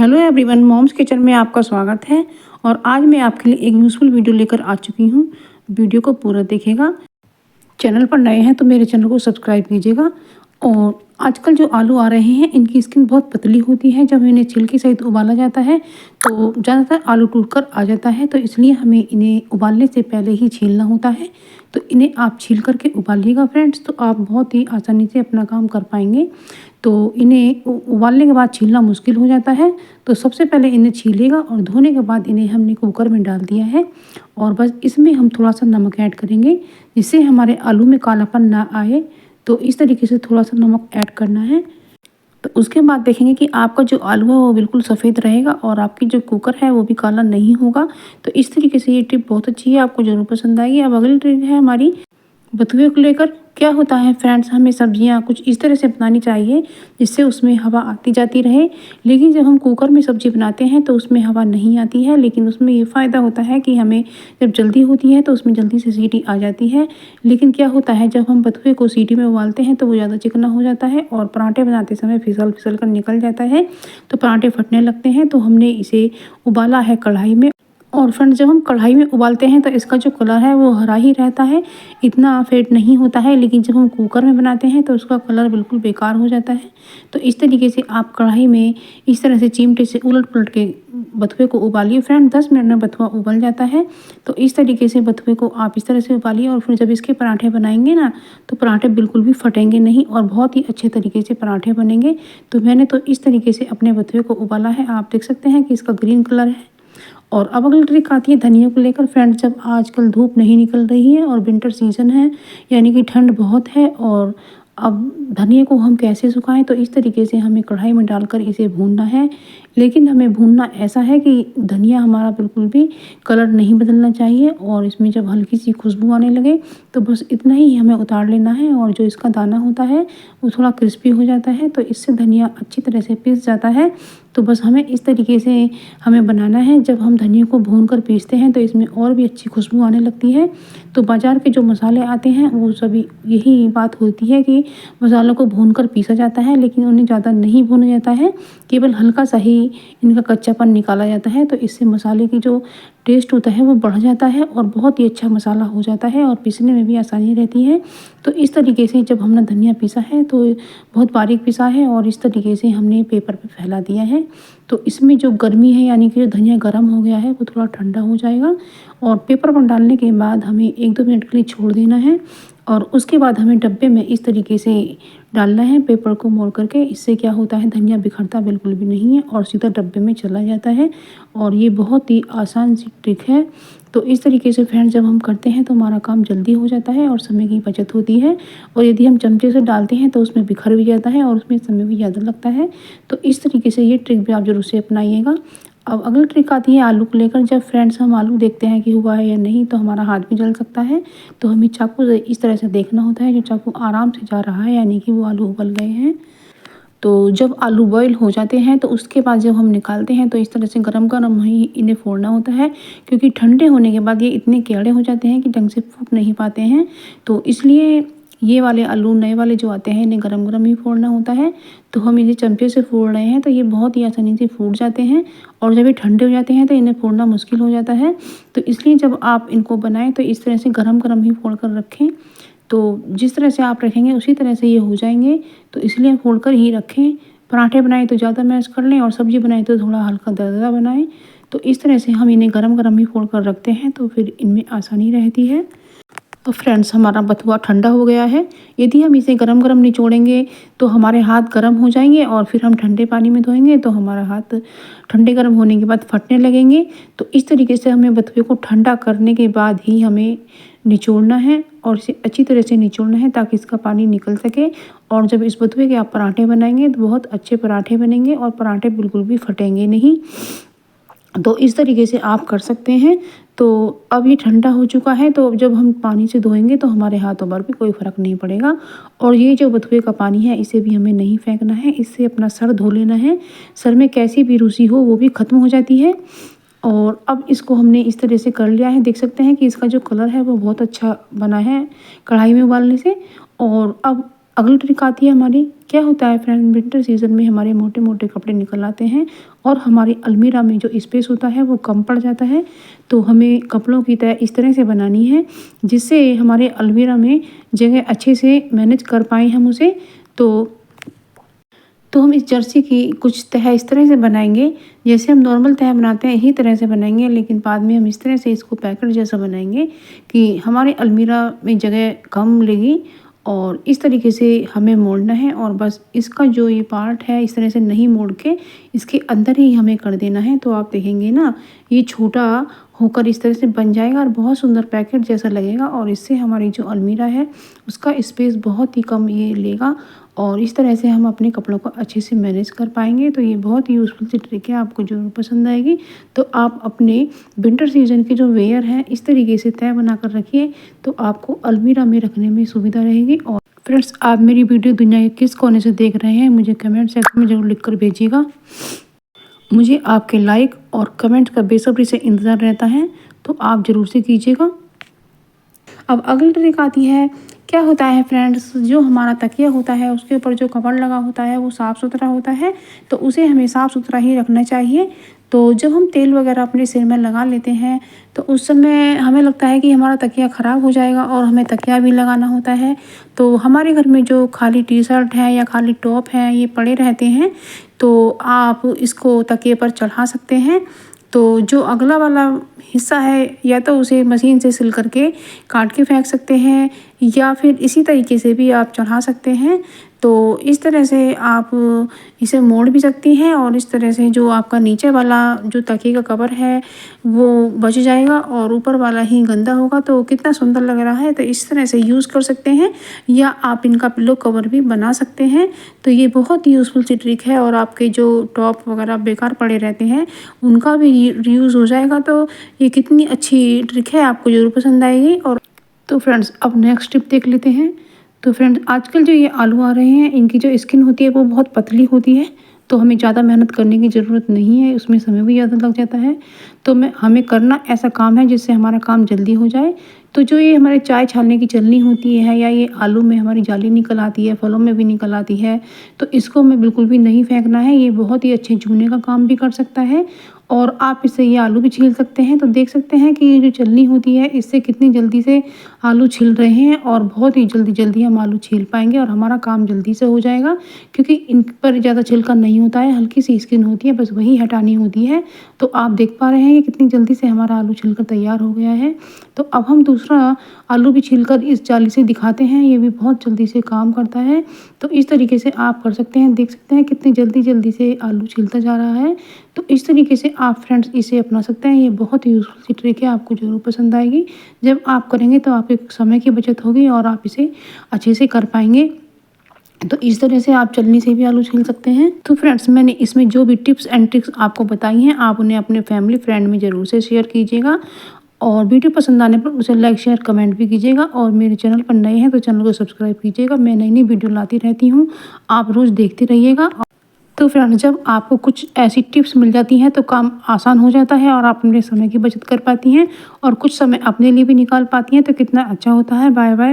Hello everyone, moms kitchen में आपका स्वागत है। और आज मैं आपके लिए एक यूज़फुल वीडियो लेकर आ चुकी हूँ। वीडियो को पूरा देखिएगा। चैनल पर नए हैं तो मेरे चैनल को सब्सक्राइब कीजिएगा। और आजकल जो आलू आ रहे हैं इनकी स्किन बहुत पतली होती है। जब इन्हें छिलके सहित उबाला जाता है तो ज़्यादातर आलू टूटकर आ जाता है, तो इसलिए हमें इन्हें उबालने से पहले ही छीलना होता है। तो इन्हें आप छील करके उबालिएगा फ्रेंड्स, तो आप बहुत ही आसानी से अपना काम कर पाएंगे। तो इन्हें उबालने के बाद छीलना मुश्किल हो जाता है। तो सबसे पहले इन्हें छीलिएगा और धोने के बाद इन्हें हमने कुकर में डाल दिया है। और बस इसमें हम थोड़ा सा नमक ऐड करेंगे जिससे हमारे आलू में कालापन ना आए। तो इस तरीके से थोड़ा सा नमक ऐड करना है। तो उसके बाद देखेंगे कि आपका जो आलू है वो बिल्कुल सफ़ेद रहेगा और आपकी जो कुकर है वो भी काला नहीं होगा। तो इस तरीके से ये टिप बहुत अच्छी है, आपको ज़रूर पसंद आएगी। अब अगली ट्रिक है हमारी बथुए को लेकर। क्या होता है फ्रेंड्स, हमें सब्जियां कुछ इस तरह से बनानी चाहिए जिससे उसमें हवा आती जाती रहे। लेकिन जब हम कुकर में सब्जी बनाते हैं तो उसमें हवा नहीं आती है, लेकिन उसमें ये फ़ायदा होता है कि हमें जब जल्दी होती है तो उसमें जल्दी से सीटी आ जाती है। लेकिन क्या होता है, जब हम बथुए को सीटी में उबालते हैं तो वो ज़्यादा चिकना हो जाता है और पराठे बनाते समय फिसल फिसल कर निकल जाता है, तो पराठे फटने लगते हैं। तो हमने इसे उबाला है कढ़ाई में। और फ्रेंड्स, जब हम कढ़ाई में उबालते हैं तो इसका जो कलर है वो हरा ही रहता है, इतना फेड नहीं होता है। लेकिन जब हम कुकर में बनाते हैं तो उसका कलर बिल्कुल बेकार हो जाता है। तो इस तरीके से आप कढ़ाई में इस तरह से चिमटे से उलट पुलट के बथुए को उबालिए फ्रेंड। 10 मिनट में बथुआ उबल जाता है। तो इस तरीके से बथुए को आप इस तरह से उबालिए और फिर जब इसके पराठे बनाएंगे ना तो पराठे बिल्कुल भी फटेंगे नहीं और बहुत ही अच्छे तरीके से पराठे बनेंगे। तो मैंने तो इस तरीके से अपने बथुए को उबाला है। आप देख सकते हैं कि इसका ग्रीन कलर है। और अब अगली ट्रिक आती है धनिया को लेकर फ्रेंड्स। जब आजकल धूप नहीं निकल रही है और विंटर सीजन है, यानी कि ठंड बहुत है, और अब धनिया को हम कैसे सुखाएं, तो इस तरीके से हमें कढ़ाई में डालकर इसे भूनना है। लेकिन हमें भूनना ऐसा है कि धनिया हमारा बिल्कुल भी कलर नहीं बदलना चाहिए और इसमें जब हल्की सी खुशबू आने लगे तो बस इतना ही हमें उतार लेना है। और जो इसका दाना होता है वो थोड़ा क्रिस्पी हो जाता है, तो इससे धनिया अच्छी तरह से पिस जाता है। तो बस हमें इस तरीके से हमें बनाना है। जब हम धनिया को भूनकर पीसते हैं तो इसमें और भी अच्छी खुशबू आने लगती है। तो बाज़ार के जो मसाले आते हैं वो सभी यही बात होती है कि मसालों को भूनकर पीसा जाता है, लेकिन उन्हें ज़्यादा नहीं भूना जाता है, केवल हल्का सा ही इनका कच्चापन निकाला जाता है। तो इससे मसाले की जो टेस्ट होता है वो बढ़ जाता है और बहुत ही अच्छा मसाला हो जाता है और पीसने में भी आसानी रहती है। तो इस तरीके से जब हमने धनिया पीसा है तो बहुत बारीक पिसा है और इस तरीके से हमने पेपर पे फैला दिया है। तो इसमें जो गर्मी है, यानी कि जो धनिया गर्म हो गया है, वो थोड़ा ठंडा हो जाएगा। और पेपर पर डालने के बाद हमें 1-2 मिनट के लिए छोड़ देना है और उसके बाद हमें डब्बे में इस तरीके से डालना है पेपर को मोड़ करके। इससे क्या होता है, धनिया बिखरता बिल्कुल भी नहीं है और सीधा डब्बे में चला जाता है। और ये बहुत ही आसान सी ट्रिक है। तो इस तरीके से फ्रेंड्स जब हम करते हैं तो हमारा काम जल्दी हो जाता है और समय की बचत होती है। और यदि हम चमचे से डालते हैं तो उसमें बिखर भी जाता है और उसमें समय भी ज़्यादा लगता है। तो इस तरीके से ये ट्रिक भी आप ज़रूर से अपनाइएगा। अब अगली ट्रिक आती है आलू को लेकर। जब फ्रेंड्स हम आलू देखते हैं कि हुआ है या नहीं तो हमारा हाथ भी जल सकता है। तो हमें चाकू से इस तरह से देखना होता है, जो चाकू आराम से जा रहा है यानी कि वो आलू उबल गए हैं। तो जब आलू बॉईल हो जाते हैं तो उसके बाद जब हम निकालते हैं तो इस तरह से गरम गरम ही इन्हें फोड़ना होता है, क्योंकि ठंडे होने के बाद ये इतने केड़े हो जाते हैं कि ढंग से फूट नहीं पाते हैं। तो इसलिए ये वाले आलू नए वाले जो आते हैं इन्हें गरम गरम ही फोड़ना होता है। तो हम इन्हें चमचे से फोड़ रहे हैं तो ये बहुत ही आसानी से फूट जाते हैं। और जब ये ठंडे हो जाते हैं तो इन्हें फोड़ना मुश्किल हो जाता है। तो इसलिए जब आप इनको बनाएं तो इस तरह से गरम गरम ही फोड़ कर रखें। तो जिस तरह से आप रखेंगे उसी तरह से ये हो जाएंगे। तो इसलिए फोड़ कर ही रखें। पराठे बनाएं तो ज़्यादा मैश कर लें और सब्जी बनाएं तो थोड़ा हल्का दरदरा बनाएं। तो इस तरह से हम इन्हें गरम गरम ही फोड़ कर रखते हैं, तो फिर इनमें आसानी रहती है। तो फ्रेंड्स हमारा बथुआ ठंडा हो गया है। यदि हम इसे गरम गरम निचोड़ेंगे तो हमारे हाथ गरम हो जाएंगे और फिर हम ठंडे पानी में धोएंगे तो हमारा हाथ ठंडे गरम होने के बाद फटने लगेंगे। तो इस तरीके से हमें बथुए को ठंडा करने के बाद ही हमें निचोड़ना है और इसे अच्छी तरह से निचोड़ना है ताकि इसका पानी निकल सके। और जब इस बथुए के आप पराठे बनाएंगे तो बहुत अच्छे पराठे बनेंगे और पराठे बिल्कुल भी फटेंगे नहीं। तो इस तरीके से आप कर सकते हैं। तो अब ये ठंडा हो चुका है, तो अब जब हम पानी से धोएंगे तो हमारे हाथों पर भी कोई फ़र्क नहीं पड़ेगा। और ये जो बथुए का पानी है इसे भी हमें नहीं फेंकना है, इससे अपना सर धो लेना है। सर में कैसी भी रूसी हो वो भी ख़त्म हो जाती है। और अब इसको हमने इस तरह से कर लिया है। देख सकते हैं कि इसका जो कलर है वो बहुत अच्छा बना है कढ़ाई में उबालने से। और अब अगली ट्रिक आती है हमारी। क्या होता है फ्रेंड, विंटर सीजन में हमारे मोटे मोटे कपड़े निकल आते हैं और हमारी अलमीरा में जो स्पेस होता है वो कम पड़ जाता है। तो हमें कपड़ों की तय इस तरह से बनानी है जिससे हमारे अलमीरा में जगह अच्छे से मैनेज कर पाएँ हम उसे। तो हम इस जर्सी की कुछ तह इस तरह से बनाएंगे, जैसे हम नॉर्मल तह बनाते हैं यही तरह से बनाएंगे, लेकिन बाद में हम इस तरह से इसको पैकेट जैसा बनाएंगे कि हमारे अलमीरा में जगह कम लेगी। और इस तरीके से हमें मोड़ना है और बस इसका जो ये पार्ट है इस तरह से नहीं मोड़ के इसके अंदर ही हमें कर देना है। तो आप देखेंगे ना, ये छोटा होकर इस तरह से बन जाएगा और बहुत सुंदर पैकेट जैसा लगेगा। और इससे हमारी जो अलमीरा है उसका स्पेस बहुत ही कम ये लेगा और इस तरह से हम अपने कपड़ों को अच्छे से मैनेज कर पाएंगे। तो ये बहुत ही यूज़फुल सी ट्रिक है, आपको ज़रूर पसंद आएगी। तो आप अपने विंटर सीजन के जो वेयर हैं इस तरीके से तय बना कर रखिए, तो आपको अलमीरा में रखने में सुविधा रहेगी। और फ्रेंड्स, आप मेरी वीडियो दुनिया के किस कोने से देख रहे हैं मुझे कमेंट सेक्शन में ज़रूर लिख कर भेजिएगा। मुझे आपके लाइक और कमेंट का बेसब्री से इंतज़ार रहता है, तो आप ज़रूर से कीजिएगा। अब अगली ट्रिक आती है। क्या होता है फ्रेंड्स, जो हमारा तकिया होता है उसके ऊपर जो कवर लगा होता है वो साफ़ सुथरा होता है, तो उसे हमें साफ़ सुथरा ही रखना चाहिए। तो जब हम तेल वगैरह अपने सिर में लगा लेते हैं तो उस समय हमें लगता है कि हमारा तकिया ख़राब हो जाएगा और हमें तकिया भी लगाना होता है। तो हमारे घर में जो खाली टी शर्ट है या खाली टॉप है ये पड़े रहते हैं, तो आप इसको तकिए पर चढ़ा सकते हैं। तो जो अगला वाला हिस्सा है या तो उसे मशीन से सिल करके काट के फेंक सकते हैं या फिर इसी तरीके से भी आप चढ़ा सकते हैं। तो इस तरह से आप इसे मोड़ भी सकती हैं और इस तरह से जो आपका नीचे वाला जो तकिए का कवर है वो बच जाएगा और ऊपर वाला ही गंदा होगा। तो कितना सुंदर लग रहा है। तो इस तरह से यूज़ कर सकते हैं या आप इनका पिलो कवर भी बना सकते हैं। तो ये बहुत ही यूज़फुल सी ट्रिक है और आपके जो टॉप वगैरह बेकार पड़े रहते हैं उनका भी रीयूज़ हो जाएगा। तो ये कितनी अच्छी ट्रिक है, आपको ज़रूर पसंद आएगी। और तो फ्रेंड्स, अब नेक्स्ट टिप देख लेते हैं। तो फ्रेंड्स, आजकल जो ये आलू आ रहे हैं इनकी जो स्किन होती है वो बहुत पतली होती है, तो हमें ज़्यादा मेहनत करने की ज़रूरत नहीं है, उसमें समय भी ज़्यादा लग जाता है। तो हमें करना ऐसा काम है जिससे हमारा काम जल्दी हो जाए। तो जो ये हमारे चाय छानने की छलनी होती है या ये आलू में हमारी जाली निकल आती है, फलों में भी निकल आती है, तो इसको हमें बिल्कुल भी नहीं फेंकना है। ये बहुत ही अच्छे चूने का काम भी कर सकता है और आप इससे ये आलू भी छील सकते हैं। तो देख सकते हैं कि ये जो छलनी होती है इससे कितनी जल्दी से आलू छिल रहे हैं और बहुत ही जल्दी हम आलू छील पाएंगे और हमारा काम जल्दी से हो जाएगा, क्योंकि इन पर ज़्यादा छिलका नहीं होता है, हल्की सी स्किन होती है, बस वही हटानी होती है। तो आप देख पा रहे हैं ये कितनी जल्दी से हमारा आलू छिलकर तैयार हो गया है। तो अब हम दूसरा आलू भी छीलकर इस जाली से दिखाते हैं, ये भी बहुत जल्दी से काम करता है। तो इस तरीके से आप कर सकते हैं, देख सकते हैं कितनी जल्दी से आलू छिलता जा रहा है। तो इस तरीके से आप फ्रेंड्स इसे अपना सकते हैं। ये बहुत ही यूज़फुल सी ट्रिक है, आपको ज़रूर पसंद आएगी। जब आप करेंगे तो आपके समय की बचत होगी और आप इसे अच्छे से कर पाएंगे। तो इस तरह से आप छलनी से भी आलू छील सकते हैं। तो फ्रेंड्स, मैंने इसमें जो भी टिप्स एंड ट्रिक्स आपको बताई हैं आप उन्हें अपने फैमिली फ्रेंड में ज़रूर से शेयर कीजिएगा और वीडियो पसंद आने पर उसे लाइक शेयर कमेंट भी कीजिएगा। और मेरे चैनल पर नए हैं तो चैनल को सब्सक्राइब कीजिएगा, मैं नई नई वीडियो लाती रहती हूँ, आप रोज़ देखते रहिएगा। तो फ्रेंड्स, जब आपको कुछ ऐसी टिप्स मिल जाती हैं तो काम आसान हो जाता है और आप अपने समय की बचत कर पाती हैं और कुछ समय अपने लिए भी निकाल पाती हैं। तो कितना अच्छा होता है। Bye bye.